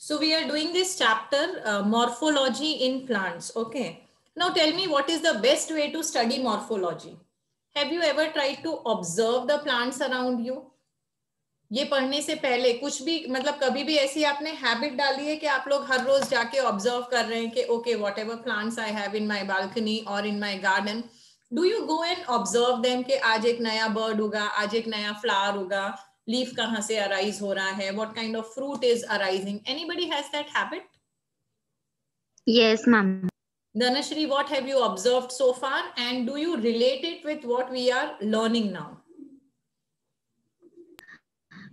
So we are doing this chapter, morphology in plants. Okay. Now tell me, what is the best way to study morphology? Have you ever tried to observe the plants around you? ये पढ़ने से पहले कुछ भी मतलब कभी भी ऐसी आपने हैबिट डाली है कि आप लोग हर रोज जाके ऑब्जर्व कर रहे हैं कि okay whatever plants I have in my balcony और in my garden, do you go and observe them कि आज एक नया बर्ड उगा, आज एक नया फ्लावर उगा, लीफ कहाँ से अराइज हो रहा है, what kind of fruit is arising? Anybody has that habit? Yes, ma'am. Dhanashri, what have you observed so far and do you relate it with what we are learning now?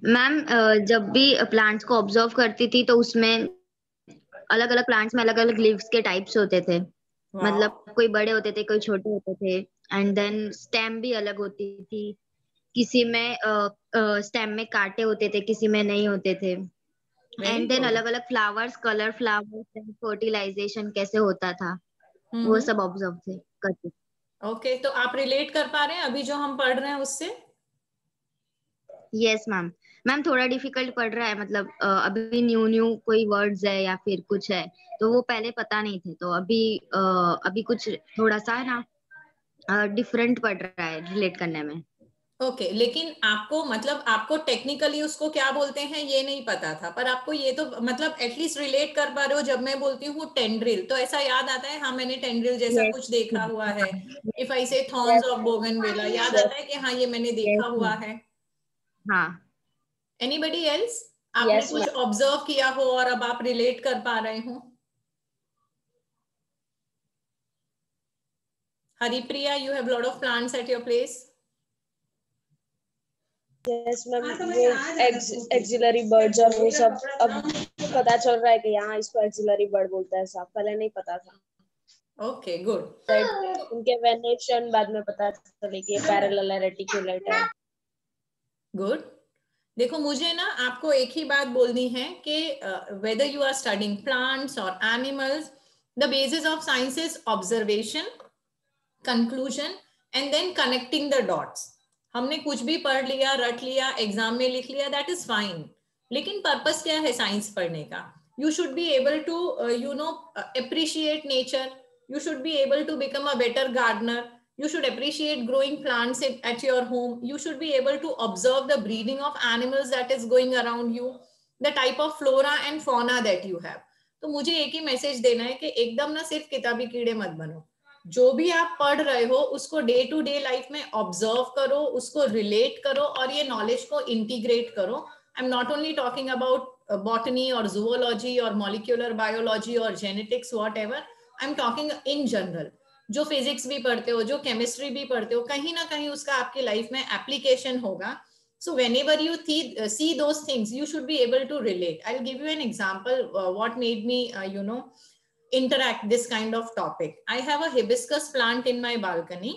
Ma'am जब भी plants को observe करती थी तो उसमें अलग अलग plants में अलग अलग लीव्स के टाइप्स होते थे. Wow. मतलब कोई बड़े होते थे, कोई छोटे होते थे, एंड देन स्टेम भी अलग होती थी. किसी में स्टेम में कांटे होते थे, किसी में नहीं होते थे. एंड देन अलग अलग फ्लावर्स, कलर फ्लावर्स, फर्टिलाइजेशन कैसे होता था, वो सब ऑब्जर्व थे करते. ओके, तो आप रिलेट कर पा रहे हैं अभी जो हम पढ़ रहे हैं उससे? Yes ma'am. मैम थोड़ा डिफिकल्ट पड़ रहा है, मतलब अभी न्यू कोई वर्ड्स है या फिर कुछ है तो वो पहले पता नहीं थे, तो अभी कुछ थोड़ा सा ना डिफरेंट पड़ रहा है रिलेट करने में. ओके, लेकिन आपको मतलब आपको टेक्निकली उसको क्या बोलते हैं ये नहीं पता था, पर आपको ये तो मतलब एटलीस्ट रिलेट कर पा रहे हो. जब मैं बोलती हूँ टेंड्रिल तो ऐसा याद आता है, हाँ मैंने टेंड्रिल जैसा कुछ देखा हुआ है. इफ आई से थॉर्न्स ऑफ बोगनविला, याद आता है कि हाँ ये मैंने देखा हुआ है. हाँ. Anybody else? आपने कुछ ऑब्जर्व किया हो और अब आप रिलेट कर पा रहे हो? Haripriya, you have lot of plants at your place? Yes ma'am, वो एक्सिलरी बर्ड्स और वो सब अब पता चल रहा है कि यहाँ इसको एक्सिलरी बर्ड बोलता है. सब पहले नहीं पता था. Okay, good. उनके वेनेशन बाद में पता चले कि पैरेलल है, रेटिकुलेट है. गुड. देखो मुझे ना आपको एक ही बात बोलनी है कि whether you are studying plants or animals, the basis of science is observation, conclusion and then connecting the dots. हमने कुछ भी पढ़ लिया, रट लिया, एग्जाम में लिख लिया, that is fine. लेकिन पर्पस क्या है साइंस पढ़ने का? You should be able to appreciate nature. You should be able to become a better gardener. You should appreciate growing plants at your home. You should be able to observe the breeding of animals that is going around you, the type of flora and fauna that you have. तो मुझे एक ही message देना है कि एकदम ना सिर्फ किताबी कीड़े मत बनो. जो भी आप पढ़ रहे हो उसको डे टू डे लाइफ में ऑब्जर्व करो, उसको रिलेट करो और ये नॉलेज को इंटीग्रेट करो. I am not only talking about botany और जूओलॉजी और मॉलिक्यूलर बायोलॉजी और genetics, what ever. I am talking in general. जो फिजिक्स भी पढ़ते हो, जो केमिस्ट्री भी पढ़ते हो, कहीं ना कहीं उसका आपकी लाइफ में एप्लीकेशन होगा. So whenever you see those things, you should be able to relate. I'll give you an example what made me interact this kind of topic. I have a hibiscus plant in my balcony.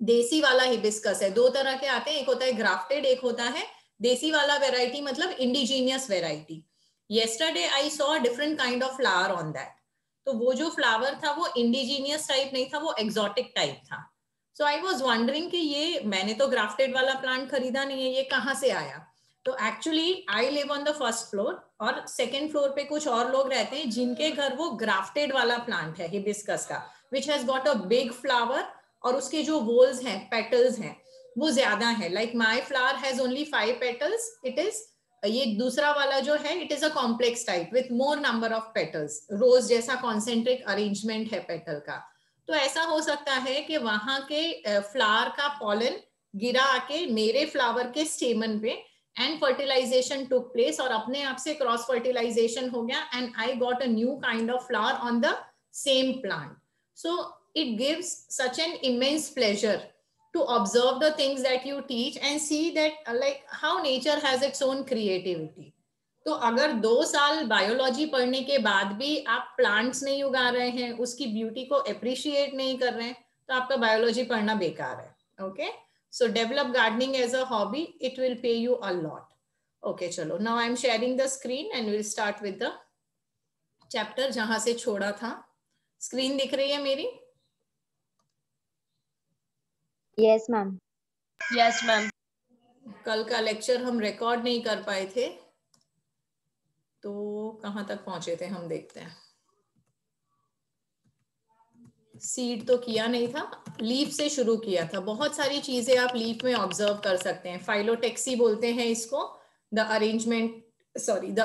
देसी वाला hibiscus है. दो तरह के आते हैं, एक होता है ग्राफ्टेड, एक होता है देसी वाला वेराइटी, मतलब indigenous variety. yesterday I saw a different kind of flower on that. तो वो जो फ्लावर था वो इंडिजीनियस टाइप नहीं था, वो एक्सोटिक टाइप था. सो आई वाज वंडरिंग कि ये मैंने तो ग्राफ्टेड वाला प्लांट खरीदा नहीं है, ये कहाँ से आया? तो actually I live on the first floor और सेकेंड फ्लोर पे कुछ और लोग रहते हैं जिनके घर वो ग्राफ्टेड वाला प्लांट है हिबिस्कस का, which has got a big flower और उसके जो वोल्स हैं, पेटल्स हैं, वो ज्यादा है. Like my flower has only 5 petals. It is ये दूसरा वाला जो है it is a complex type with more number of petals. Rose जैसा कॉन्सेंट्रिक अरेंजमेंट है पेटल का. तो ऐसा हो सकता है कि वहां के फ्लावर का पॉलन गिरा आके मेरे फ्लावर के स्टेमन पे एंड फर्टिलाइजेशन टुक प्लेस और अपने आप से क्रॉस फर्टिलाइजेशन हो गया and I got a new kind of flower on the same plant. So it gives such an immense pleasure to observe the things that you teach and see that like how nature has its own creativity. तो अगर 2 साल biology पढ़ने के बाद भी आप plants नहीं उगा रहे हैं, उसकी ब्यूटी को अप्रिशिएट नहीं कर रहे हैं, तो आपका बायोलॉजी पढ़ना बेकार है. Okay, so develop gardening as a hobby, it will pay you a lot. Okay, चलो now I am sharing the screen and will start with the chapter जहां से छोड़ा था. स्क्रीन दिख रही है मेरी? Yes ma'am. Yes ma'am. कल का लेक्चर हम रिकॉर्ड नहीं कर पाए थे, तो कहाँ तक पहुंचे थे हम देखते हैं। सीड तो किया नहीं था, लीफ से शुरू किया था। बहुत सारी चीजें आप लीफ में ऑब्जर्व कर सकते हैं। फाइलोटेक्सी बोलते हैं इसको, the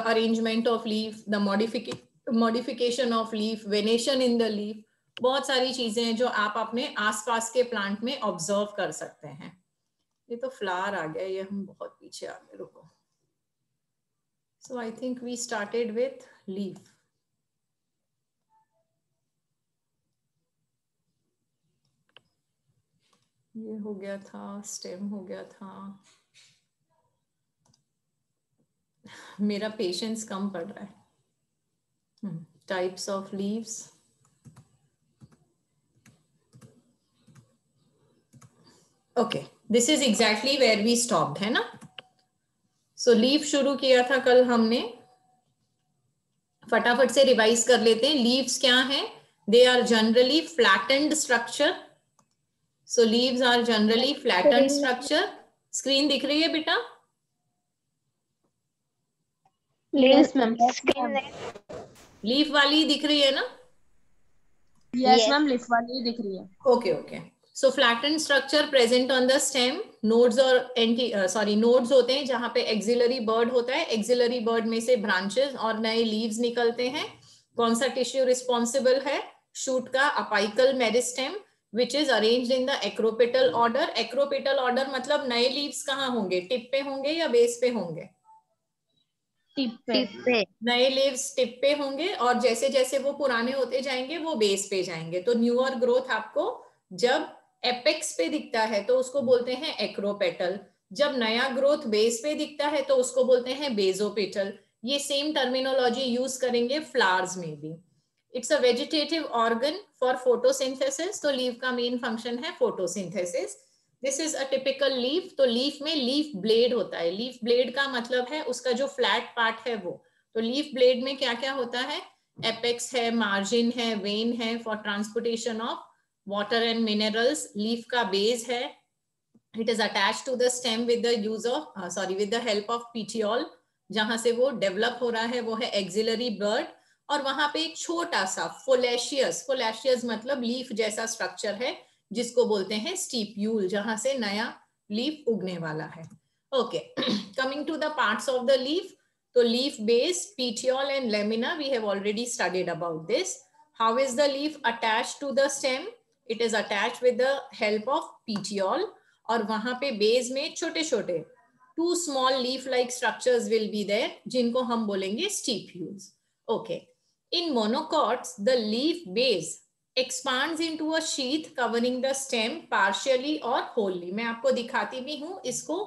arrangement of leaf, the modification of leaf, venation in the leaf. बहुत सारी चीजें हैं जो आप अपने आसपास के प्लांट में ऑब्जर्व कर सकते हैं। ये तो फ्लावर आ गया, ये हम बहुत पीछे आ गए, रुको। So I think we started with leaf. ये हो गया था, स्टेम हो गया था। मेरा पेशेंस कम पड़ रहा है। Types of leaves, okay, this is exactly where we stopped, है ना। सो लीफ शुरू किया था कल हमने, फटाफट से रिवाइज कर लेते हैं। लीव्स क्या हैं? They are generally flattened structure. So leaves are generally flattened structure. Screen दिख रही है बेटा? Yes ma'am. लीफ वाली दिख रही है ना? Yes ma'am, लीफ वाली दिख रही है। Okay, okay. So flattened structure present on the stem. Nodes और nodes होते हैं जहां पे axillary bud होता है। Axillary bud में से branches और नए leaves निकलते हैं। कौन सा टिश्यू रिस्पॉन्सिबल है? शूट का apical meristem, which is arranged in the acropetal order. Acropetal order मतलब नए leaves कहाँ होंगे? टिप पे होंगे या बेस पे होंगे? टिप पे। नए leaves टिप पे होंगे और जैसे जैसे वो पुराने होते जाएंगे वो बेस पे जाएंगे। तो न्यूअर ग्रोथ आपको जब एपेक्स पे दिखता है तो उसको बोलते हैं एक्रोपेटल। जब नया ग्रोथ बेस पे दिखता है तो उसको बोलते हैं बेसोपेटल। ये सेम टर्मिनोलॉजी यूज करेंगे फ्लावर्स में भी। It's a vegetative organ for photosynthesis. तो लीफ का मेन फंक्शन है photosynthesis. This is a typical leaf. तो लीफ में लीफ ब्लेड होता है। लीफ ब्लेड का मतलब है उसका जो फ्लैट पार्ट है वो। तो लीफ ब्लेड में क्या क्या होता है? एपेक्स है, मार्जिन है, वेन है for transportation of water and minerals. Leaf का बेस है। It is attached to the stem with the use of with the help of petiole. जहां से वो डेवलप हो रहा है वो है एक्सिलरी बर्ड। और वहां पे एक छोटा सा फोलेशियस मतलब लीफ जैसा स्ट्रक्चर है जिसको बोलते हैं स्टीप्यूल, जहां से नया लीफ उगने वाला है। Okay, coming to the parts of the leaf. तो leaf base, petiole and lamina, we have already studied about this. How is the leaf attached to the stem? It is attached with the help of petiole. और वहां पे base में छोटे छोटे 2 small leaf like structures will be there जिनको हम बोलेंगे stipules. Okay. In monocots, the leaf base expands into a sheath covering the stem partially or wholly. मैं आपको दिखाती भी हूँ, इसको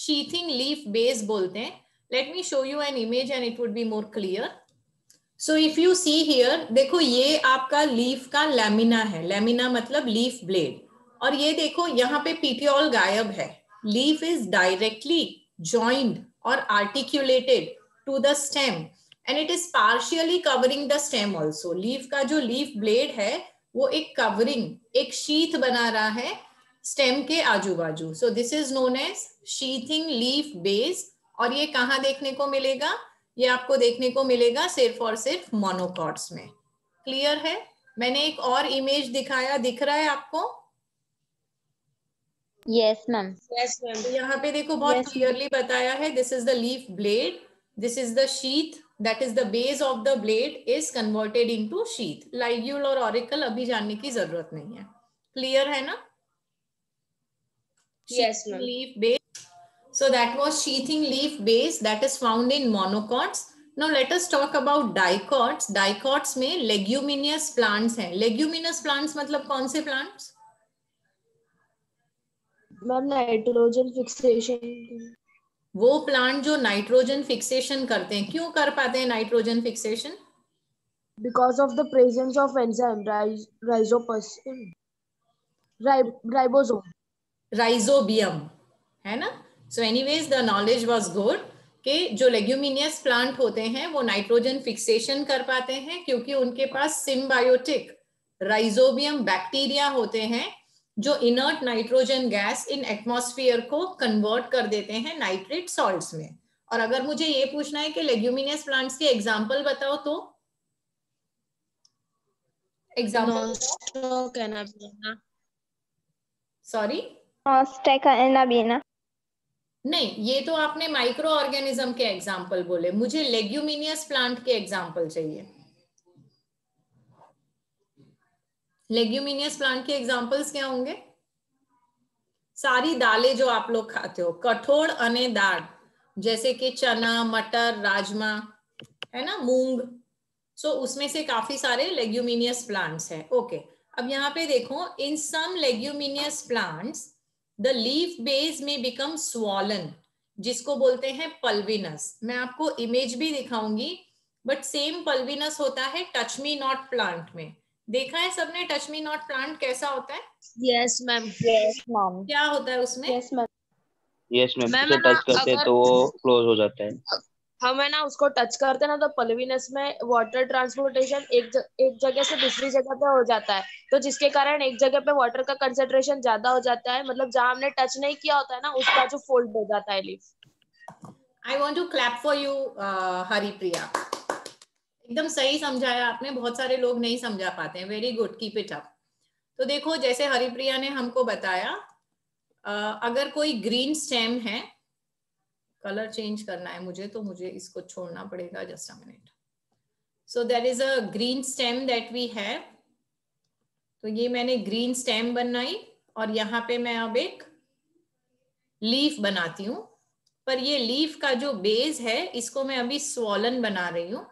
sheathing leaf base बोलते हैं. Let me show you an image and it would be more clear. So if you see here, देखो ये आपका लीफ का लैमिना है। लैमिना मतलब लीफ ब्लेड। और ये देखो यहाँ पे पीटियोल गायब है। लीफ इज डायरेक्टली जॉइंड और articulated to the stem and it is partially covering the stem also. Leaf का जो लीफ ब्लेड है वो एक कवरिंग, एक शीथ बना रहा है स्टेम के आजू बाजू। So this is known as sheathing leaf base. और ये कहाँ देखने को मिलेगा? ये आपको देखने को मिलेगा सिर्फ और सिर्फ मोनोकॉट्स में। क्लियर है? मैंने एक और इमेज दिखाया, दिख रहा है आपको? Yes ma'am. Yes ma'am. यहाँ पे देखो बहुत क्लियरली बताया है, this is the leaf blade, this is the sheath, that is the base of the blade is converted into sheath. Ligule और auricle अभी जानने की जरूरत नहीं है। क्लियर है ना? Yes ma'am. Leaf base. So that was sheathing leaf base that is found in monocots. Now let us talk about dicots. Dicots में leguminous plants हैं। leguminous plants मतलब कौन से plants? Ma'am nitrogen fixation. वो plant जो nitrogen fixation करते हैं। क्यों कर पाते हैं nitrogen fixation? Because of the presence of enzyme rhizobium, है ना। So anyways the knowledge was good कि जो लेग्यूमिनियस प्लांट होते हैं वो नाइट्रोजन फिक्सेशन कर पाते हैं क्योंकि उनके पास सिम्बायोटिक राइजोबियम बैक्टीरिया होते हैं जो inert nitrogen gas in atmosphere को कन्वर्ट कर देते हैं नाइट्रेट सॉल्ट्स में। और अगर मुझे ये पूछना है कि लेग्यूमिनियस प्लांट्स के एग्जाम्पल बताओ तो एग्जाम्पल, सॉरी नहीं, ये तो आपने माइक्रो ऑर्गेनिज्म के एग्जाम्पल बोले, मुझे लेग्यूमिनियस प्लांट के एग्जाम्पल चाहिए। लेग्यूमिनियस प्लांट के एग्जाम्पल्स क्या होंगे? सारी दालें जो आप लोग खाते हो, कठोर अने दाल, जैसे कि चना, मटर, राजमा, है ना, मूंग, सो उसमें से काफी सारे लेग्यूमिनियस प्लांट्स हैं। ओके, अब यहाँ पे देखो, in some leguminous plants the leaf base में बिकम स्वॉलन, जिसको बोलते हैं पल्विनस। मैं आपको इमेज भी दिखाऊंगी, बट सेम पल्विनस होता है टच मी नॉट प्लांट में। देखा है सबने टच मी नॉट प्लांट कैसा होता है? यस मैम, यस मैम, क्या होता है उसमें? Yes ma'am, yes ma'am, ma'am उसे है ना, टच करते हैं अगर तो वो क्लोज हो जाता है। हम है ना उसको टच करते हैं ना, तो पल्विनस में वाटर ट्रांसपोर्टेशन एक जगह से दूसरी जगह पे हो जाता है, तो जिसके कारण एक जगह पे वाटर का कंसेंट्रेशन ज्यादा हो जाता है, मतलब जहां हमने टच नहीं किया होता है ना, उस बाजू फोल्ड हो जाता है leaf. I want to clap for you Haripriya, एकदम सही समझाया आपने, बहुत सारे लोग नहीं समझा पाते हैं, very good, keep it up. तो देखो, जैसे हरिप्रिया ने हमको बताया, अगर कोई ग्रीन स्टेम है, कलर चेंज करना है मुझे, तो मुझे इसको छोड़ना पड़ेगा, just a minute. So there is a green stem that we have, तो ये मैंने ग्रीन स्टेम बनाई, और यहाँ पे मैं अब एक लीफ बनाती हूँ, पर ये लीफ का जो बेस है इसको मैं अभी स्वॉलन बना रही हूँ,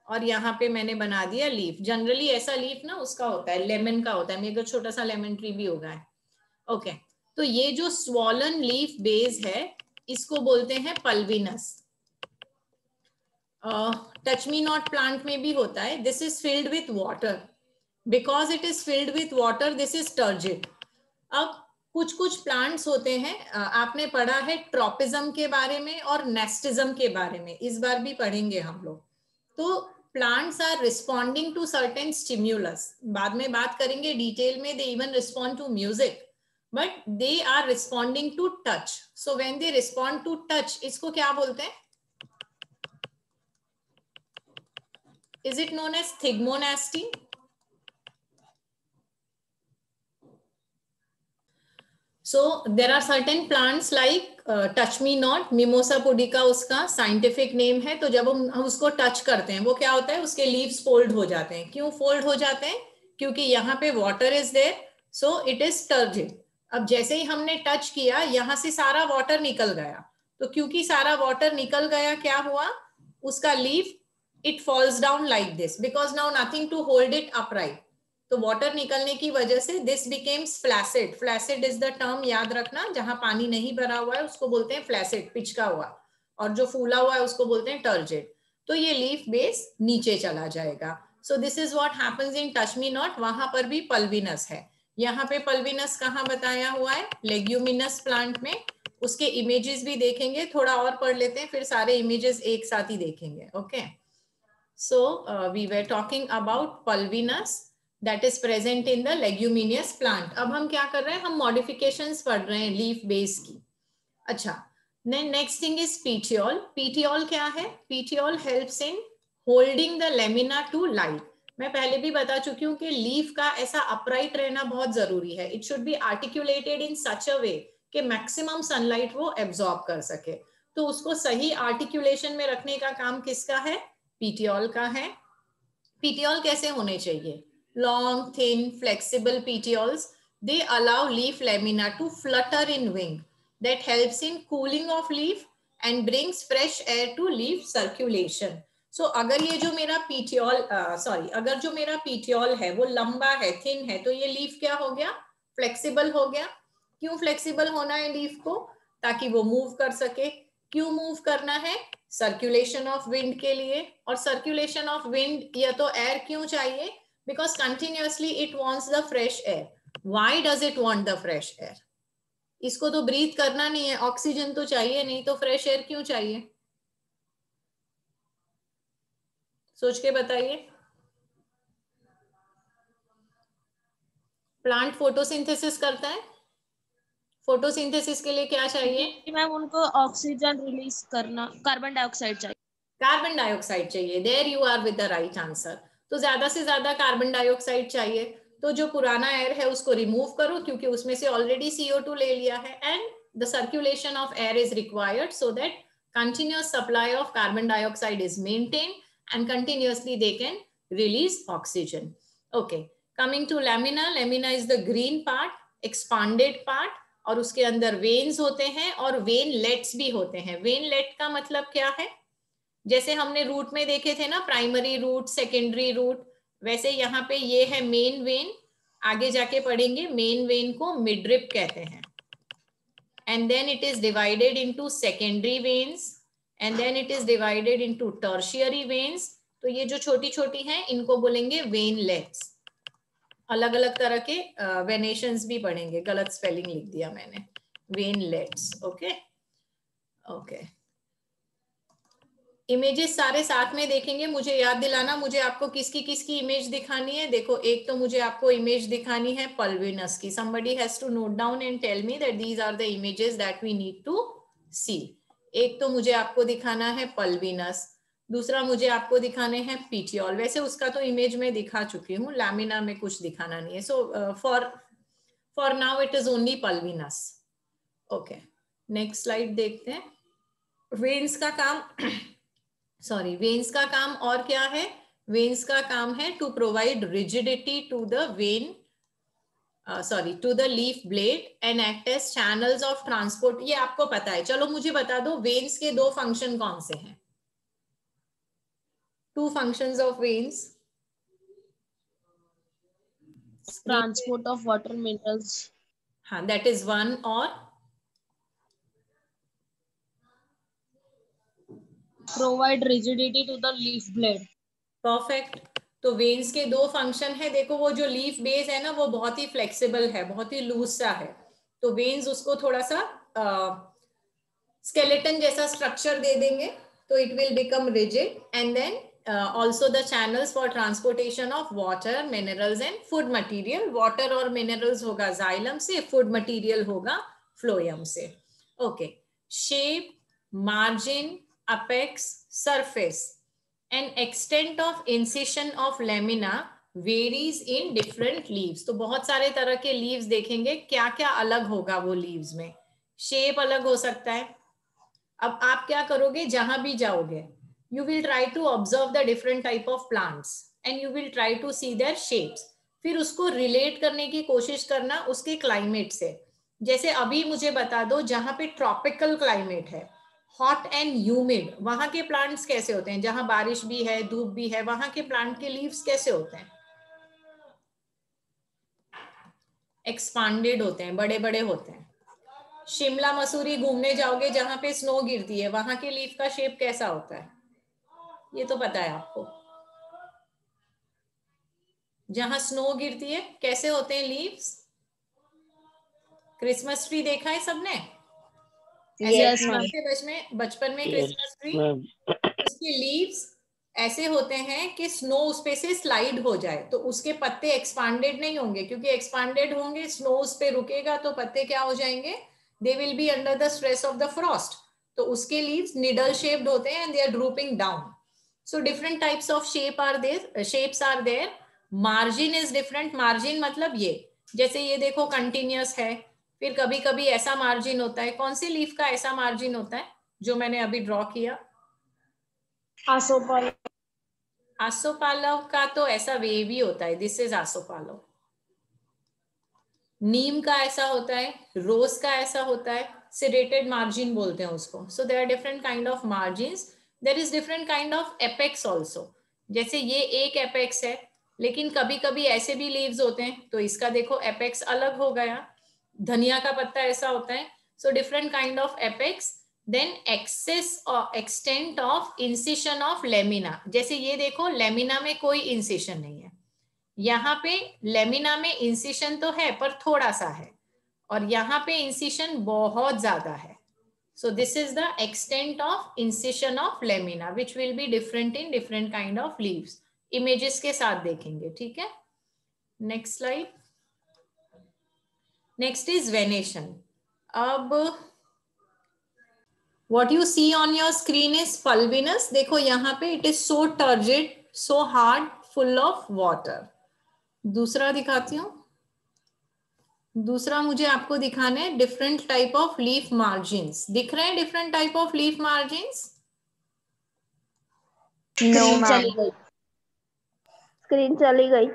और यहाँ पे मैंने बना दिया लीफ। जनरली ऐसा लीफ ना उसका होता है, लेमन का होता है, मेरे को छोटा सा लेमन ट्री भी होगा है। ओके, तो ये जो स्वॉलन लीफ बेस है इसको बोलते हैं pulvinus. Touch me not plant में भी होता है, this is filled with water, because it is filled with water this is turgid. अब कुछ कुछ प्लांट्स होते हैं, आपने पढ़ा है ट्रॉपिज्म के बारे में और नेस्टिज्म के बारे में, इस बार भी पढ़ेंगे हम लोग। तो plants are responding to certain stimulus, बाद में बात करेंगे डिटेल में, they even respond to music, but they are responding to touch. So when they respond to touch, इसको क्या बोलते हैं? Is it known as thigmonasty? So there are certain plants like touch me not, mimosa pudica उसका scientific name है। तो जब हम उसको टच करते हैं, वो क्या होता है, उसके लीव्स फोल्ड हो जाते हैं। क्यों फोल्ड हो जाते हैं? क्योंकि यहाँ पे water is there, so it is turgid. अब जैसे ही हमने टच किया, यहाँ से सारा वाटर निकल गया, तो क्योंकि सारा वाटर निकल गया, क्या हुआ, उसका leaf it falls down like this, because now nothing to hold it upright. तो वाटर निकलने की वजह से this becomes flaccid. Flaccid is the term, याद रखना, जहां पानी नहीं भरा हुआ है उसको बोलते हैं फ्लैसिड, पिचका हुआ, और जो फूला हुआ है उसको बोलते हैं टर्जिड। तो ये लीफ बेस नीचे चला जाएगा। सो this is what happens in touch me not. वहां पर भी पल्विनस है। यहाँ पे पल्विनस कहाँ बताया हुआ है? लेग्यूमिनस प्लांट में। उसके इमेजेस भी देखेंगे, थोड़ा और पढ़ लेते हैं, फिर सारे इमेजेस एक साथ ही देखेंगे। Okay, so we were talking about pulvinus that is present in the leguminous plant. अब हम क्या कर रहे हैं, हम modifications पढ़ रहे हैं लीफ बेस की। अच्छा, next thing is petiole. Petiole क्या है? Petiole helps in holding the lamina to light. मैं पहले भी बता चुकी हूँ कि लीफ का ऐसा अपराइट रहना बहुत जरूरी है। इट शुड बी आर्टिकुलेटेड इन सच अ वे कि मैक्सिमम सनलाइट वो एब्जॉर्ब कर सके। तो उसको सही आर्टिकुलेशन में रखने का काम किसका है? पीटियोल का है। पीटियोल कैसे होने चाहिए? Long, thin, flexible petioles, they allow leaf lamina to flutter in wing. That helps in cooling of leaf and brings fresh air to leaf circulation. So अगर ये जो मेरा पीटियोल अगर जो मेरा पीटियोल है वो लंबा है, थिन है, तो ये लीफ क्या हो गया? फ्लेक्सिबल हो गया। क्यों फ्लेक्सिबल होना है लीफ को? ताकि वो मूव कर सके। क्यों मूव करना है? सर्कुलेशन ऑफ विंड के लिए। और सर्कुलेशन ऑफ विंड या तो एयर क्यों चाहिए? Because continuously it wants the fresh air. Why does it want the fresh air? इसको तो ब्रीथ करना नहीं है, ऑक्सीजन तो चाहिए नहीं, तो फ्रेश एयर क्यों चाहिए? सोच के बताइए। प्लांट फोटोसिंथेसिस करता है, फोटोसिंथेसिस के लिए क्या चाहिए? मैम उनको ऑक्सीजन रिलीज करना, कार्बन डाइऑक्साइड चाहिए। कार्बन डाइऑक्साइड चाहिए। There you are with the right answer. तो ज्यादा से ज्यादा कार्बन डाइऑक्साइड चाहिए, तो जो पुराना एयर है उसको रिमूव करो, क्योंकि उसमें से ऑलरेडी CO2 ले लिया है, and the circulation of air is required so that continuous supply of carbon dioxide is maintained and continuously they can release oxygen. Okay, coming to lamina. Lamina is the green part, expanded part, और उसके अंदर veins होते हैं और veinlets भी होते हैं। वेनलेट का मतलब क्या है? जैसे हमने रूट में देखे थे ना, प्राइमरी रूट, सेकेंडरी रूट, वैसे यहाँ पे ये है मेन वेन। आगे जाके पढ़ेंगे, मेन वेन को मिडरिप कहते हैं, and then it is divided into secondary veins, and then it is divided into tertiary veins. तो ये जो छोटी छोटी हैं इनको बोलेंगे वेनलेट्स। अलग अलग तरह के वेनेशंस भी पढ़ेंगे, गलत स्पेलिंग लिख दिया मैंने, वेनलेट्स। ओके ओके, इमेजेस सारे साथ में देखेंगे। मुझे याद दिलाना, मुझे आपको किसकी किसकी इमेज दिखानी है। देखो, एक तो मुझे आपको इमेज दिखानी है पल्विनस की। somebody has to note down and tell me that these are the images that we need to see. एक तो मुझे आपको दिखाना है पल्विनस, दूसरा मुझे आपको दिखाने हैं पीटियोल। वैसे उसका तो इमेज में दिखा चुकी हूँ, लैमिना में कुछ दिखाना नहीं है। So for now it is only pulvinus. Okay, next slide देखते हैं। वेन्स का काम वेन्स का काम और क्या है? वेन्स का काम है to provide rigidity to the vein, to the leaf blade and act as channels of transport. ये आपको पता है। चलो मुझे बता दो, वेन्स के दो फंक्शन कौन से हैं? Two functions of veins. Transport of water minerals. हाँ, दैट इज वन। और provide rigidity to the leaf blade. Perfect. तो वेन्स के दो फंक्शन है। देखो, वो जो लीफ बेस है ना, वो बहुत ही फ्लेक्सिबल है, बहुत ही लूज सा है। तो वेन्स उसको थोड़ा सा स्केलेटन जैसा स्ट्रक्चर दे देंगे, तो it will become rigid, and then also the channels for transportation of water, minerals and food material. water और minerals होगा xylem से, food material होगा phloem से। okay, shape, margin, apex, surface and extent of incision of lamina varies in different leaves. तो बहुत सारे तरह के leaves देखेंगे, क्या क्या अलग होगा वो leaves में। shape अलग हो सकता है। अब आप क्या करोगे, जहां भी जाओगे, you will try to observe the different type of plants and you will try to see their shapes. फिर उसको रिलेट करने की कोशिश करना उसके क्लाइमेट से। जैसे अभी मुझे बता दो, जहां पे ट्रॉपिकल क्लाइमेट है, हॉट एंड ह्यूमिड, वहां के प्लांट्स कैसे होते हैं? जहां बारिश भी है, धूप भी है, वहां के प्लांट के लीव्स कैसे होते हैं? एक्सपांडेड होते हैं, बड़े बड़े होते हैं। शिमला मसूरी घूमने जाओगे, जहां पे स्नो गिरती है, वहां के लीफ का शेप कैसा होता है? ये तो पता है आपको। जहां स्नो गिरती है कैसे होते हैं लीव्स? क्रिसमस ट्री देखा है सबने? Yes, बचपन में Yes, क्रिसमस ट्री, ma'am. उसके लीव्स ऐसे होते हैं कि स्नो उस पे से स्लाइड हो जाए, तो उसके पत्ते एक्सपांडेड नहीं होंगे, क्योंकि एक्सपांडेड होंगे स्नो उस पे रुकेगा तो पत्ते क्या हो जाएंगे? They will be under the stress of the frost. तो उसके लीव्स निडल शेप्ड होते हैं and they are drooping down. So different types of shapes are there. Margin is different. Margin मतलब ये, जैसे ये देखो कंटिन्यूअस है, फिर कभी कभी ऐसा मार्जिन होता है। कौन सी लीफ का ऐसा मार्जिन होता है जो मैंने अभी ड्रॉ किया? आसोपालव। आसोपालव का तो ऐसा वेवी होता है, दिस इज आसोपालव। नीम का ऐसा होता है, रोज का ऐसा होता है, सिरेटेड मार्जिन बोलते हैं उसको। So there are different kind of margins. There is different kind of apex also. जैसे ये एक एपेक्स है, लेकिन कभी कभी ऐसे भी लीव्स होते हैं, तो इसका देखो एपेक्स अलग हो गया। धनिया का पत्ता ऐसा होता है। So different kind of apex. Then access और extent of incision of lamina. जैसे ये देखो, लेमिना में कोई इंसिशन नहीं है, यहाँ पे लेमिना में इंसिशन तो है पर थोड़ा सा है, और यहाँ पे इंसिशन बहुत ज्यादा है। So this is the extent of incision of lamina, which will be different in different kind of leaves. Images के साथ देखेंगे, ठीक है? Next slide. Next is venation. अब what you see on your screen is pulvinous. देखो यहाँ पे it is so turgid, so hard, full of water. दूसरा दिखाती हूँ. दूसरा मुझे आपको दिखाने हैं different type of leaf margins. दिख रहे हैं different type of leaf margins? Screen चली गई. स्क्रीन चली गई.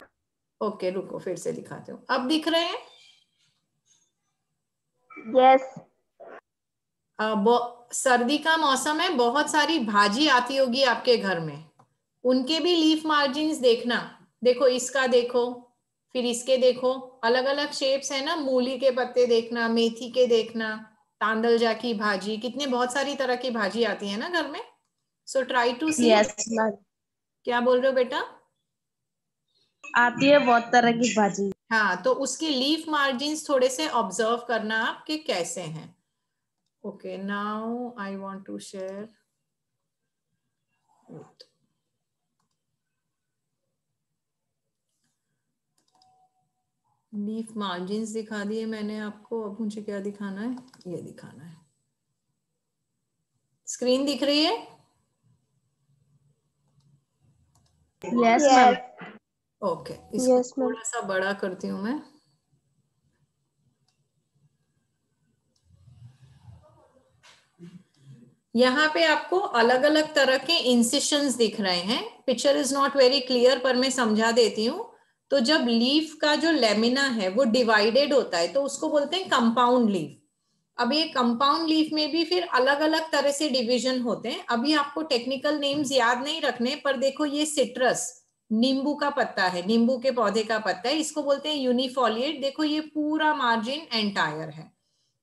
ओके रुको फिर से दिखाते हूँ. अब दिख रहे हैं? यस. सर्दी का मौसम है, बहुत सारी भाजी आती होगी आपके घर में, उनके भी लीफ मार्जिन्स देखना. देखो इसका देखो, फिर इसके देखो, अलग अलग शेप्स है ना. मूली के पत्ते देखना, मेथी के देखना, तांदलजा की भाजी, कितने बहुत सारी तरह की भाजी आती है ना घर में. सो ट्राई टू सी. क्या बोल रहे हो बेटा? आती है बहुत तरह की भाजी. हाँ, तो उसके लीफ मार्जिन्स थोड़े से ऑब्जर्व करना आप कि कैसे हैं. Okay, now I want to share. Leaf margins दिखा दिए मैंने आपको. अब मुझे क्या दिखाना है? ये दिखाना है. स्क्रीन दिख रही है? Yes ma'am. ओके, इसको थोड़ा सा बड़ा करती हूँ मैं. यहाँ पे आपको अलग अलग तरह के इंसिशंस दिख रहे हैं. Picture is not very clear पर मैं समझा देती हूँ. तो जब लीफ का जो लेमिना है वो डिवाइडेड होता है तो उसको बोलते हैं कंपाउंड लीफ. अब ये कंपाउंड लीफ में भी फिर अलग अलग तरह से डिवीजन होते हैं. अभी आपको टेक्निकल नेम्स याद नहीं रखने, पर देखो ये सिट्रस, नींबू का पत्ता है, नींबू के पौधे का पत्ता है, इसको बोलते हैं यूनिफोलिएट. देखो ये पूरा मार्जिन एंटायर है.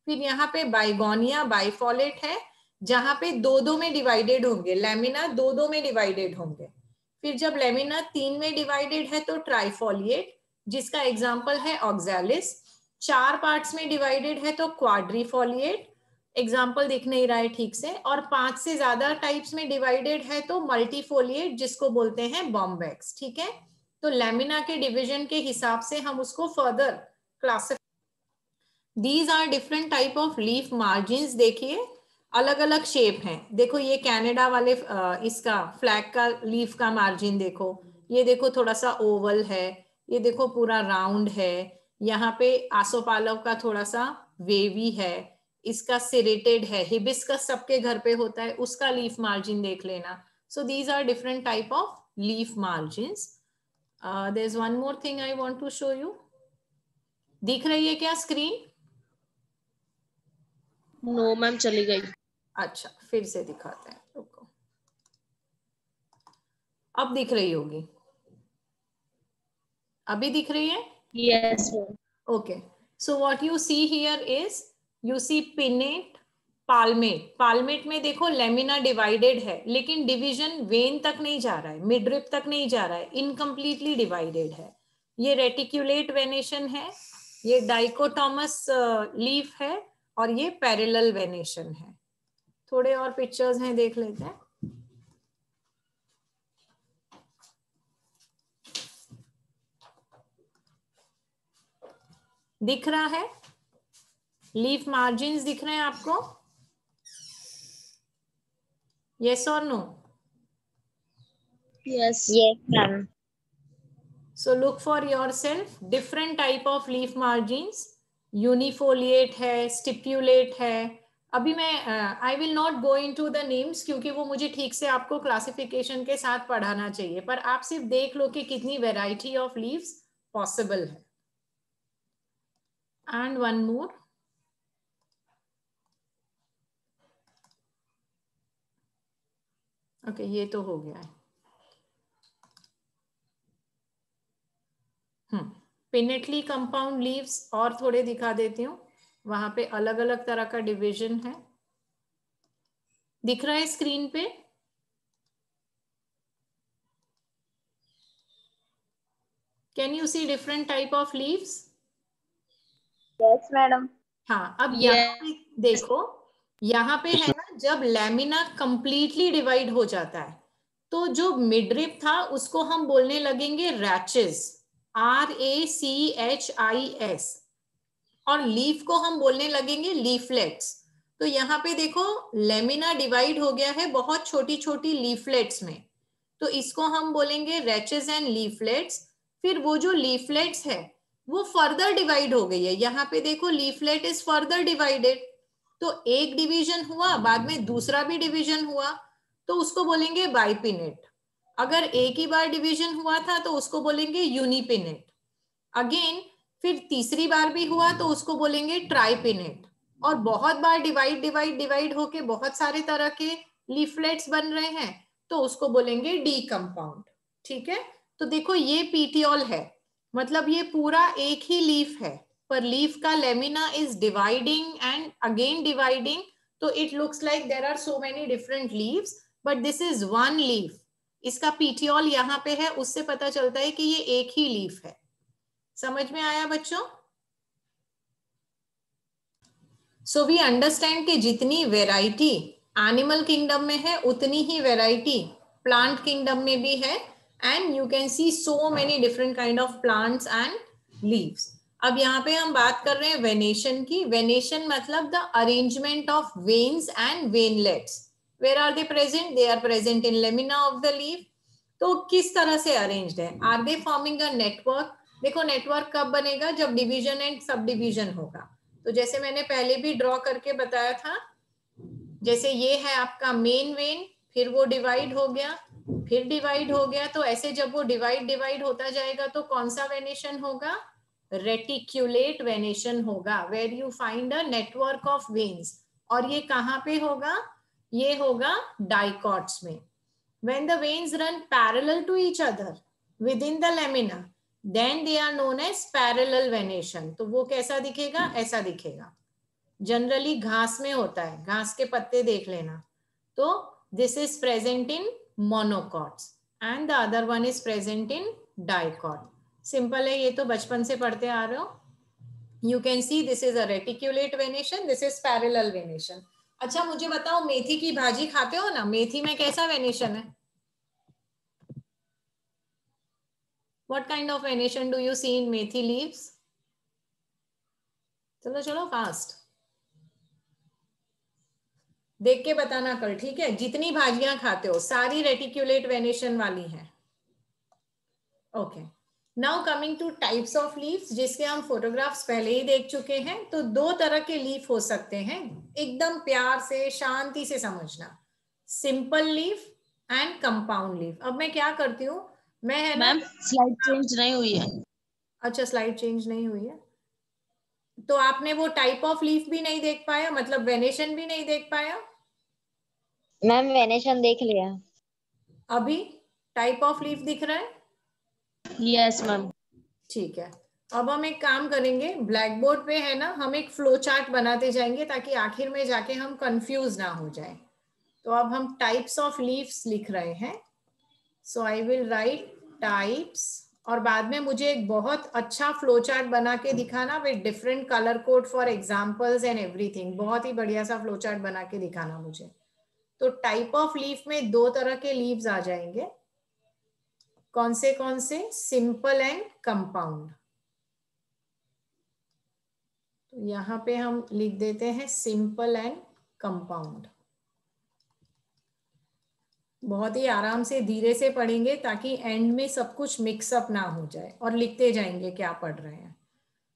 फिर यहाँ पे बाइगोनिया बाइफोलेट है, जहां पे दो में डिवाइडेड होंगे. लेमिना दो में डिवाइडेड होंगे. फिर जब लेमिना 3 में डिवाइडेड है तो ट्राइफोलिएट, जिसका एग्जांपल है ऑक्सैलिस. 4 पार्ट्स में डिवाइडेड है तो क्वाड्रीफोलिएट, एग्जांपल दिख नहीं रहा है ठीक से. और 5 से ज्यादा टाइप्स में डिवाइडेड है तो मल्टीफोलिएट, जिसको बोलते हैं बॉम्बैक्स. ठीक है, तो लेमिना के डिवीजन के हिसाब से हम उसको further classify. These are different type of leaf margins. देखिए अलग अलग शेप हैं. देखो ये कनाडा वाले इसका फ्लैग का लीफ का मार्जिन देखो. ये देखो थोड़ा सा ओवल है, ये देखो पूरा राउंड है. यहाँ पे आसोपालव का थोड़ा सा वेवी है, इसका सिरेटेड है. हिबिस्कस सबके घर पे होता है, उसका लीफ मार्जिन देख लेना. So these are different type of leaf margins. There is one more thing I want to show you. दिख रही है क्या स्क्रीन? नो मैम, चली गई. अच्छा फिर से दिखाते हैं, रुको. अब दिख रही होगी. अभी दिख रही है? Yes ma'am. Okay, so what you see here is, you see pinnate, palmate. Palmate में देखो लेमिना डिवाइडेड है, लेकिन डिवीजन वेन तक नहीं जा रहा है, मिडरिप तक नहीं जा रहा है, इनकम्प्लीटली डिवाइडेड है. ये रेटिक्यूलेट वेनेशन है, ये डाइकोटोमस लीफ है, और ये पैरेलल वेनेशन है. थोड़े और पिक्चर्स हैं, देख लेते हैं. दिख रहा है? लीफ मार्जिन्स दिख रहे हैं आपको? यस और no? Yes. Yes ma'am. So look for yourself different type of leaf margins. Unifoliate है, स्टिप्यूलेट है. अभी मैं I will not go into the names, क्योंकि वो मुझे ठीक से आपको क्लासिफिकेशन के साथ पढ़ाना चाहिए. पर आप सिर्फ देख लो कि कितनी वैरायटी ऑफ लीव्स पॉसिबल है. And one more. ओके, ये तो हो गया है. पिनेटली कंपाउंड लीव्स और थोड़े दिखा देती हूँ. वहां पे अलग अलग तरह का डिवीजन है. दिख रहा है स्क्रीन पे? Can you see different type of leaves? Yes madam. हाँ, अब यहाँ पे देखो, यहाँ पे है ना, जब लेमिना कंप्लीटली डिवाइड हो जाता है तो जो मिडरिप था उसको हम बोलने लगेंगे रैचेस. RACHIS. और लीफ को हम बोलने लगेंगे लीफलेट्स। तो यहाँ पे देखो लेमिना डिवाइड हो गया है बहुत छोटी छोटी लीफलेट्स में, तो इसको हम बोलेंगे रेचेस एंड लीफलेट्स। फिर वो जो लीफलेट्स है वो फर्दर डिवाइड हो गई है, यहाँ पे देखो लीफलेट इज फर्दर डिवाइडेड, तो एक डिवीजन हुआ, बाद में दूसरा भी डिवीजन हुआ, तो उसको बोलेंगे बाइपिनेट। अगर एक ही बार डिवीजन हुआ था तो उसको बोलेंगे यूनिपिनेट। अगेन फिर तीसरी बार भी हुआ तो उसको बोलेंगे ट्राइपिनेट। और बहुत बार डिवाइड डिवाइड डिवाइड होके बहुत सारे तरह के लीफलेट्स बन रहे हैं तो उसको बोलेंगे डी कंपाउंड। ठीक है, तो देखो ये पीटियोल है, मतलब ये पूरा एक ही लीफ है, पर लीफ का lamina is dividing and again dividing, तो it looks like there are so many different leaves, but this is one leaf. इसका पीटियोल यहाँ पे है, उससे पता चलता है कि ये एक ही लीफ है। समझ में आया बच्चों? सो वी अंडरस्टैंड कि जितनी वेराइटी एनिमल किंगडम में है उतनी ही वेराइटी प्लांट किंगडम में भी है, and you can see so many different kind of plants and leaves. अब यहाँ पे हम बात कर रहे हैं वेनेशन की। वेनेशन मतलब the arrangement of veins and veinlets. Where are they present? They are present in lamina of the leaf. तो किस तरह से अरेंज्ड है? Are they forming a network? देखो नेटवर्क कब बनेगा? जब डिवीजन एंड सब डिवीजन होगा। तो जैसे मैंने पहले भी ड्रॉ करके बताया था, जैसे ये है आपका मेन वेन, फिर वो डिवाइड हो गया, फिर डिवाइड हो गया, तो ऐसे जब वो डिवाइड डिवाइड होता जाएगा तो कौन सा वेनेशन होगा? रेटिक्यूलेट वेनेशन होगा, where you find a network of veins. और ये कहाँ पे होगा? ये होगा डाइकॉट्स में। When the veins run parallel to each other within the lamina, then they are known as parallel venation। तो वो कैसा दिखेगा? ऐसा दिखेगा। जनरली घास में होता है, घास के पत्ते देख लेना। तो this is present in monocots and the other one is present in dicot। Simple है, ये तो बचपन से पढ़ते आ रहे हो। You can see this is a reticulate venation, this is parallel venation। अच्छा मुझे बताओ, मेथी की भाजी खाते हो ना, मेथी में कैसा वेनेशन है? What kind of venation do you see in methi leaves? चलो चलो फास्ट देख के बताना कल, ठीक है? जितनी भाजियां खाते हो सारी रेटिक्यूलेट वेनेशन वाली हैं। Okay, now coming two types of leaves, जिसके हम फोटोग्राफ्स पहले ही देख चुके हैं। तो दो तरह के लीफ हो सकते हैं, एकदम प्यार से शांति से समझना, simple leaf and compound leaf. अब मैं क्या करती हूँ, मैं है ना, मैम स्लाइड चेंज नहीं हुई है। अच्छा स्लाइड चेंज नहीं हुई है, तो आपने वो टाइप ऑफ लीफ भी नहीं देख पाया, मतलब वेनेशन भी नहीं देख पाया? मैम वेनेशन देख लिया। अभी टाइप ऑफ लीफ दिख रहा है? Yes ma'am. ठीक है, अब हम एक काम करेंगे, ब्लैक बोर्ड पे है ना, हम एक फ्लो चार्ट बनाते जाएंगे ताकि आखिर में जाके हम कंफ्यूज ना हो जाए। तो अब हम टाइप्स ऑफ लीव्स लिख रहे हैं। सो आई विल राइट टाइप्स, और बाद में मुझे एक बहुत अच्छा फ्लो चार्ट बना के दिखाना with different colour code for examples and everything. बहुत ही बढ़िया सा फ्लो चार्ट बना के दिखाना मुझे। तो टाइप ऑफ लीफ में दो तरह के लीव्स आ जाएंगे। कौन से? Simple and compound. तो यहां पे हम लिख देते हैं सिंपल एंड कंपाउंड। बहुत ही आराम से धीरे से पढ़ेंगे ताकि एंड में सब कुछ मिक्सअप ना हो जाए, और लिखते जाएंगे क्या पढ़ रहे हैं।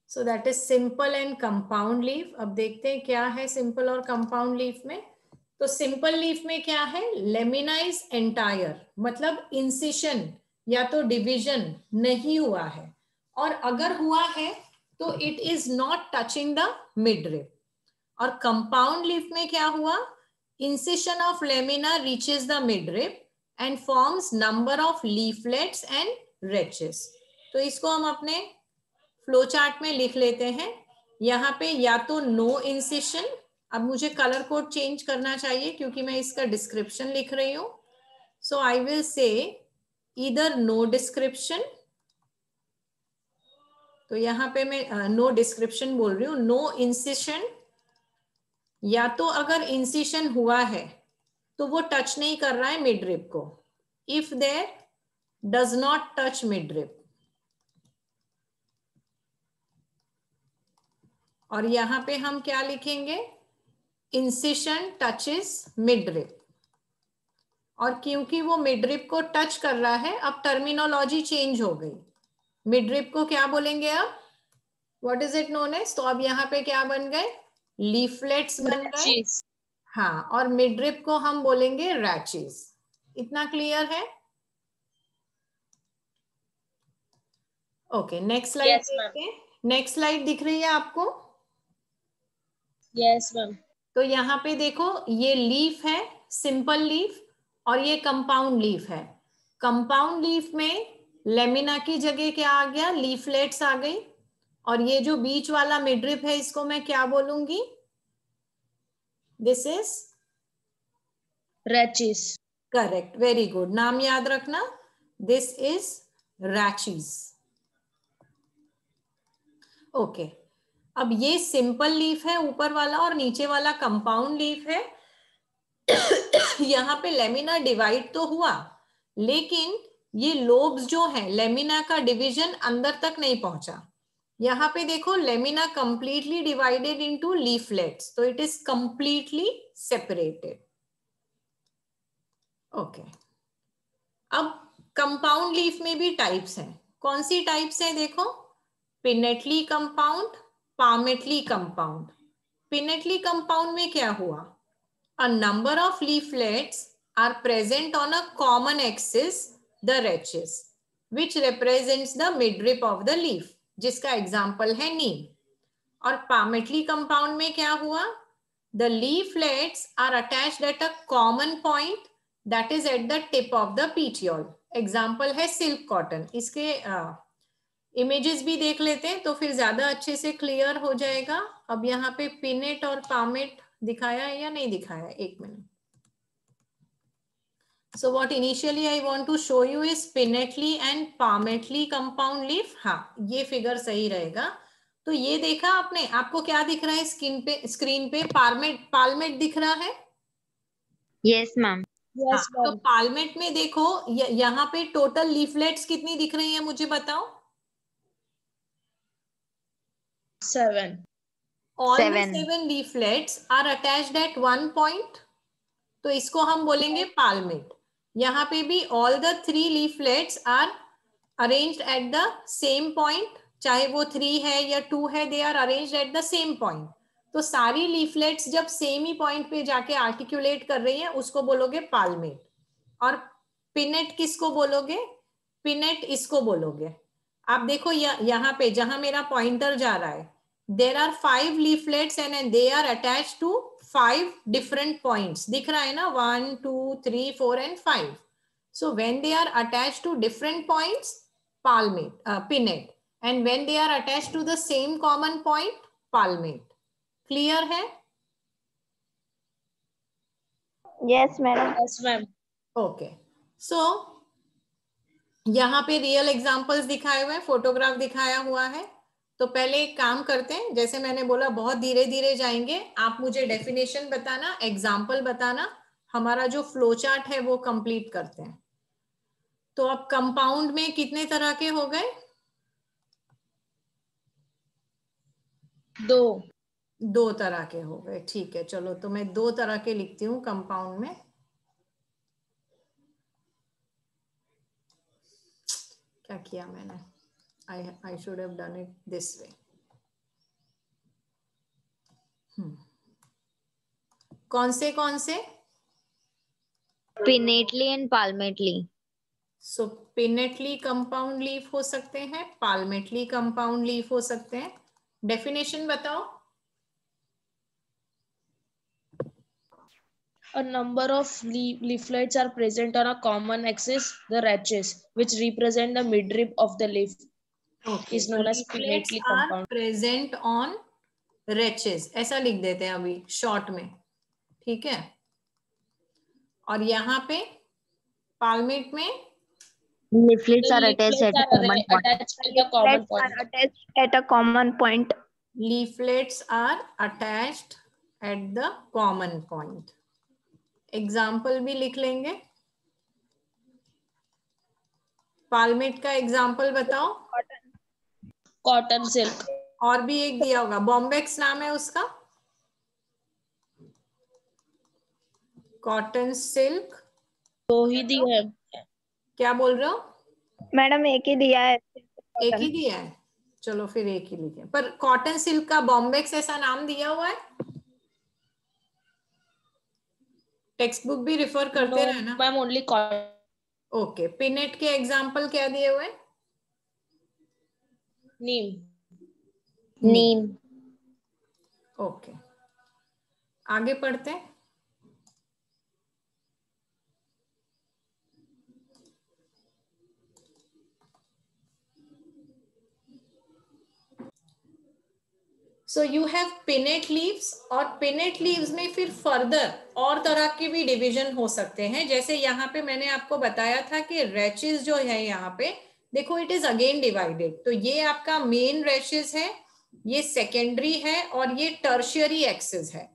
So that is simple and compound leaf. अब देखते हैं क्या है सिंपल और कंपाउंड लीफ में। तो सिंपल लीफ में क्या है? लेमिना इज एंटायर, मतलब इंसिशन या तो डिवीजन नहीं हुआ है, और अगर हुआ है तो it is not touching the midrib. और कंपाउंड लीफ में क्या हुआ? Incision of lamina reaches the midrib and forms number of leaflets and rachis। तो इसको हम अपने फ्लो चार्ट में लिख लेते हैं। यहाँ पे या तो नो इंसिशन, अब मुझे कलर कोड चेंज करना चाहिए क्योंकि मैं इसका डिस्क्रिप्शन लिख रही हूँ। So I will say either no description, तो यहाँ पे मैं नो डिस्क्रिप्शन बोल रही हूँ, नो इंसिशन, या तो अगर इंसिशन हुआ है तो वो टच नहीं कर रहा है मिडरिप को, if there does not touch midrib. और यहाँ पे हम क्या लिखेंगे, इंसिशन टचेस मिडरिप। और क्योंकि वो मिडरिप को टच कर रहा है, अब टर्मिनोलॉजी चेंज हो गई। मिडरिप को क्या बोलेंगे अब, what is it known as, तो अब यहाँ पे क्या बन गए, लीफलेट्स बन गए। हाँ, और मिडरिप को हम बोलेंगे रैचेस। इतना क्लियर है? ओके, नेक्स्ट स्लाइड देखते हैं। नेक्स्ट स्लाइड दिख रही है आपको? Yes ma'am. तो यहाँ पे देखो, ये लीफ है, सिंपल लीफ, और ये कंपाउंड लीफ है। कंपाउंड लीफ में लेमिना की जगह क्या आ गया, लीफलेट्स आ गई। और ये जो बीच वाला मिडरिप है, इसको मैं क्या बोलूंगी, this is rachis. Correct, very good, नाम याद रखना, दिस इज रैचेस। ओके, अब ये सिंपल लीफ है ऊपर वाला, और नीचे वाला कंपाउंड लीफ है। यहाँ पे लेमिना डिवाइड तो हुआ, लेकिन ये लोब्स जो है, लेमिना का डिवीजन अंदर तक नहीं पहुंचा। यहाँ पे देखो, lamina completely divided into leaflets, तो it is completely separated. Okay, अब कंपाउंड लीफ में भी टाइप्स हैं। कौन सी टाइप्स हैं देखो, pinnately compound, palmately compound. Pinnately compound में क्या हुआ, a number of leaflets are present on a common axis, the rachis, which represents the midrib of the leaf, जिसका एग्जाम्पल है नीम। और पामेटली कंपाउंड में क्या हुआ, the leaflets are attached at a common point, that is at the tip of the petiole. Example है silk cotton. इसके images भी देख लेते हैं तो फिर ज्यादा अच्छे से क्लियर हो जाएगा। अब यहाँ पे पिनेट और पामेट दिखाया है या नहीं दिखाया, एक minute. So what initially I want to show you is pinetly and palmetly compound leaf। हाँ, ये फिगर सही रहेगा। तो ये देखा आपने, आपको क्या दिख रहा है स्क्रीन पे पाल्मेट दिख रहा है? Yes ma'am. हाँ, तो पाल्मेट में देखो, यहाँ पे टोटल लीफलेट्स कितनी दिख रही है, मुझे बताओ। 7। All the 7 leaflets are attached at one point, तो इसको हम बोलेंगे पाल्मेट। यहाँ पे भी all the 3 leaflets are arranged at the same point, चाहे वो 3 है या 2 है, they are arranged at the same point। तो सारी leaflets जब सेम ही पॉइंट पे जाके आर्टिकुलेट कर रही है, उसको बोलोगे पाल्मेट। और पिनेट किसको बोलोगे, पिनेट इसको बोलोगे। आप देखो यहाँ पे जहां मेरा पॉइंटर जा रहा है, there are 5 leaflets and they are attached to 5 different points। दिख रहा है ना, 1 2 3 4 and 5। so when they are attached to different points, palmate, pinnate, and when they are attached to the same common point, palmate। clear है? Yes madam. Yes ma'am. Okay, so यहाँ पे real examples दिखाए हुए हैं, photograph दिखाया हुआ है। तो पहले एक काम करते हैं, जैसे मैंने बोला बहुत धीरे धीरे जाएंगे, आप मुझे डेफिनेशन बताना, एग्जाम्पल बताना, हमारा जो फ्लो चार्ट है वो कंप्लीट करते हैं। तो अब कंपाउंड में कितने तरह के हो गए? 2 तरह के हो गए, ठीक है। चलो, तो मैं 2 तरह के लिखती हूँ कंपाउंड में। क्या किया मैंने, I should have done it this way। कौन से? Pinnately and palmately. So pinnately compound leaf हो सकते हैं, पाल्मेटली कंपाउंड लीफ हो सकते हैं। डेफिनेशन बताओ। A number of leaflets are present on a common axis, the rachis, which represent the midrib of the leaf, is known as pinnately compound। Present on rachis, ऐसा लिख देते हैं अभी शॉर्ट में, ठीक है। और यहाँ पे पाल्मेट में leaflets are attached at a common point. At a common point. leaflets are attached at the common point। Example भी लिख लेंगे। पाल्मेट का एग्जाम्पल बताओ। Cotton silk. और भी एक दिया होगा, बॉम्बेक्स नाम है उसका, कॉटन सिल्क, दो ही दिया है क्या बोल रहे हो? मैडम एक ही दिया है। एक ही दिया है, चलो फिर एक ही लिखे, पर कॉटन सिल्क का बॉम्बेक्स ऐसा नाम दिया हुआ है? टेक्स्ट बुक भी रिफर करते रहना। मैम ओनली ओके, पिनेट के एग्जाम्पल क्या दिए हुए? नीम। नीम। ओके, आगे पढ़ते हैं। So you have pinnate leaves, और पिनेट लीव्स में फिर फर्दर और तरह के भी डिवीजन हो सकते हैं। जैसे यहाँ पे मैंने आपको बताया था कि रैचेस जो है यहाँ पे देखो, इट इज अगेन डिवाइडेड। तो ये आपका मेन रैचेस है, ये सेकेंडरी है, और ये टर्शियरी एक्सेस है।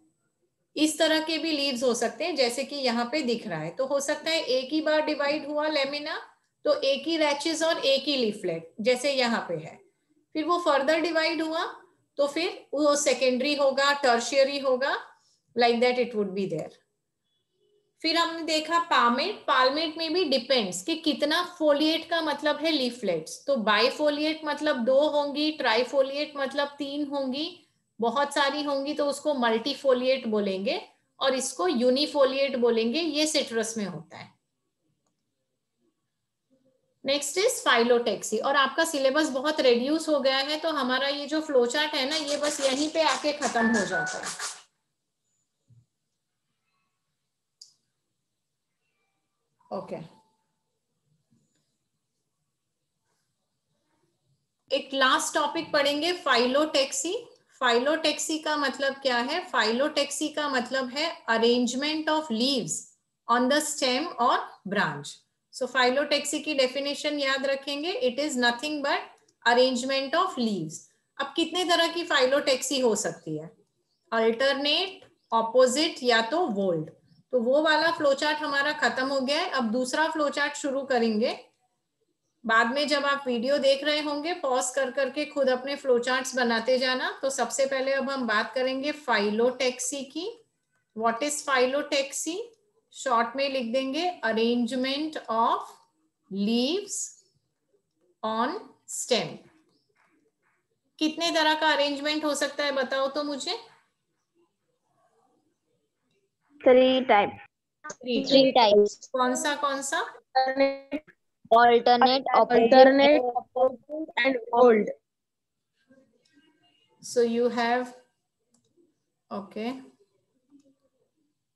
इस तरह के भी लीव्स हो सकते हैं, जैसे कि यहाँ पे दिख रहा है। तो हो सकता है एक ही बार डिवाइड हुआ लेमिना, तो एक ही रैचेस और एक ही लीफलेट, जैसे यहाँ पे है। फिर वो फर्दर डिवाइड हुआ तो फिर वो सेकेंडरी होगा, टर्शियरी होगा, like that it would be there. फिर हमने देखा पाल्मेट। पाल्मेट में भी डिपेंड्स कि कितना फोलिएट का मतलब है लीफलेट्स। तो बाइफोलिएट मतलब 2 होंगी, ट्राइफोलिएट मतलब 3 होंगी, बहुत सारी होंगी तो उसको मल्टीफोलिएट बोलेंगे, और इसको यूनिफोलिएट बोलेंगे। ये सिट्रस में होता है। Next is phyllotaxy. और आपका सिलेबस बहुत रेड्यूस हो गया है, तो हमारा ये जो फ्लो चार्ट है ना, ये बस यहीं पे आके खत्म हो जाता है। ओके, एक लास्ट टॉपिक पढ़ेंगे, फाइलोटेक्सी। फाइलोटेक्सी का मतलब क्या है? फाइलोटेक्सी का मतलब है arrangement of leaves on the stem और ब्रांच। सो फाइलोटेक्सी की डेफिनेशन याद रखेंगे, it is nothing but arrangement of leaves. अब कितने तरह की फाइलोटेक्सी हो सकती है? अल्टरनेट, ऑपोजिट, या तो वोल्ड। तो वो वाला फ्लोचार्ट हमारा खत्म हो गया है। अब दूसरा फ्लोचार्ट शुरू करेंगे। बाद में जब आप वीडियो देख रहे होंगे, पॉज कर करके खुद अपने फ्लोचार्ट्स बनाते जाना। तो सबसे पहले अब हम बात करेंगे फाइलोटेक्सी की। What is phyllotaxy? शॉर्ट में लिख देंगे, arrangement of leaves on stem. कितने तरह का अरेंजमेंट हो सकता है बताओ तो मुझे? 3 टाइप। 3 टाइप्स। कौन सा? Alternate, alternate, opposite, opposite and old. So you have, okay,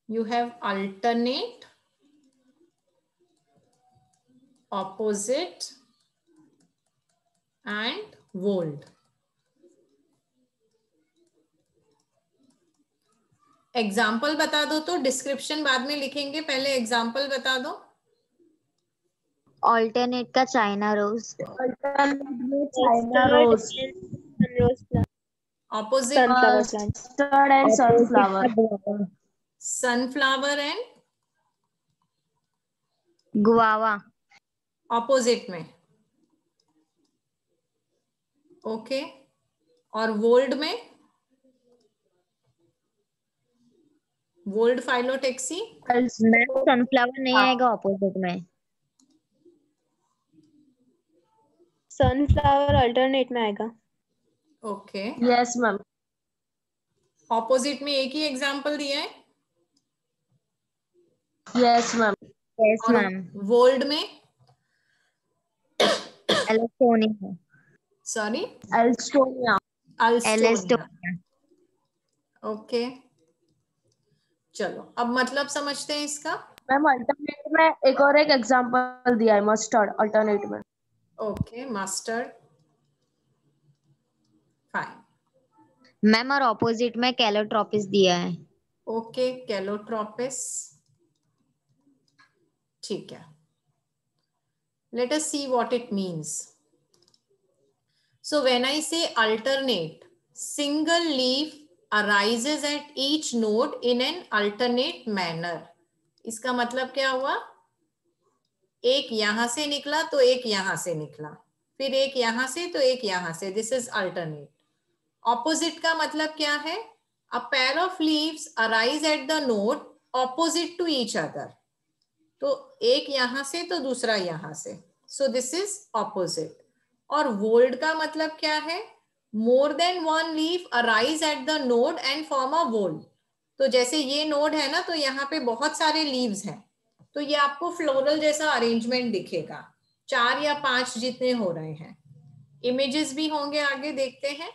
you have alternate, opposite and wold. Example बता दो, तो डिस्क्रिप्शन बाद में लिखेंगे, पहले एग्जाम्पल बता दो। alternate का चाइना रोज, अल्टरनेट में china rose, opposite, sunflower plant. Mustard and sunflower, sunflower and guava, opposite में, ओके। और वोल्ड में, वोल्ड फाइलोटेक्सी, सनफ्लावर नहीं आएगा ऑपोजिट में। सनफ्लावर अल्टरनेट में आएगा। ओके। Yes ma'am. ऑपोजिट में एक ही एग्जाम्पल दिया है। Yes ma'am. यस और मैम। वोल्ड में, alstonia, sorry, alstonia, alstonia. Alstonia. Okay, चलो अब मतलब समझते हैं इसका। मैम अल्टरनेट में एक और एक एग्जांपल दिया है, मस्टर्ड अल्टरनेट में। Okay, mustard, fine. मैम और ऑपोजिट में कैलोट्रोपिस दिया है। ओके, कैलोट्रोपिस, ठीक है। Let us see what it means. So when I say alternate, single leaf arises at each node in an alternate manner. इसका मतलब क्या हुआ? एक यहां से निकला तो एक यहां से निकला, फिर एक यहां से तो एक यहां से, दिस इज अल्टरनेट। ऑपोजिट का मतलब क्या है? A pair of leaves arise at the node opposite to each other. तो एक यहां से तो दूसरा यहां से, सो दिस इज ऑपोजिट। और वोल्ड का मतलब क्या है? More than one leaf arise at the node and form a whorl. तो जैसे ये नोड है ना, तो यहाँ पे बहुत सारे लीव्स हैं, तो ये आपको फ्लोरल जैसा अरेंजमेंट दिखेगा, 4 या 5 जितने हो रहे हैं। इमेजेस भी होंगे, आगे देखते हैं।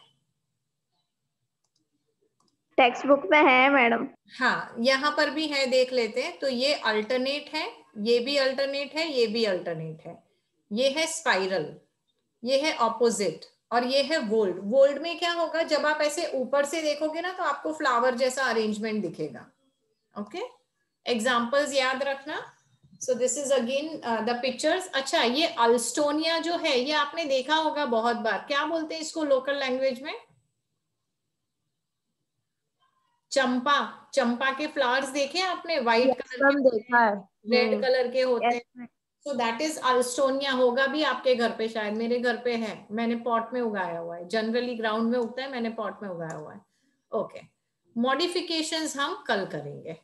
टेक्स्ट बुक में है मैडम। हाँ, यहाँ पर भी है, देख लेते हैं। तो ये अल्टरनेट है, ये भी अल्टरनेट है, ये भी अल्टरनेट है। ये है स्पाइरल, ये है ऑपोजिट, और ये है वोल्ड। वोल्ड में क्या होगा, जब आप ऐसे ऊपर से देखोगे ना, तो आपको फ्लावर जैसा अरेंजमेंट दिखेगा। ओके, एग्जाम्पल्स याद रखना। सो this is again the pictures. अच्छा, ये अल्स्टोनिया जो है, ये आपने देखा होगा बहुत बार। क्या बोलते हैं इसको लोकल लैंग्वेज में? चंपा। चंपा के फ्लावर्स देखे आपने? व्हाइट कलर के, देखा है। रेड कलर के होते यस हैं। So that is Alstonia. होगा भी आपके घर पे, शायद मेरे घर पे है, मैंने पॉट में उगाया हुआ है। जनरली ग्राउंड में उगता है, मैंने पॉट में उगाया हुआ है। ओके, मॉडिफिकेशंस हम कल करेंगे।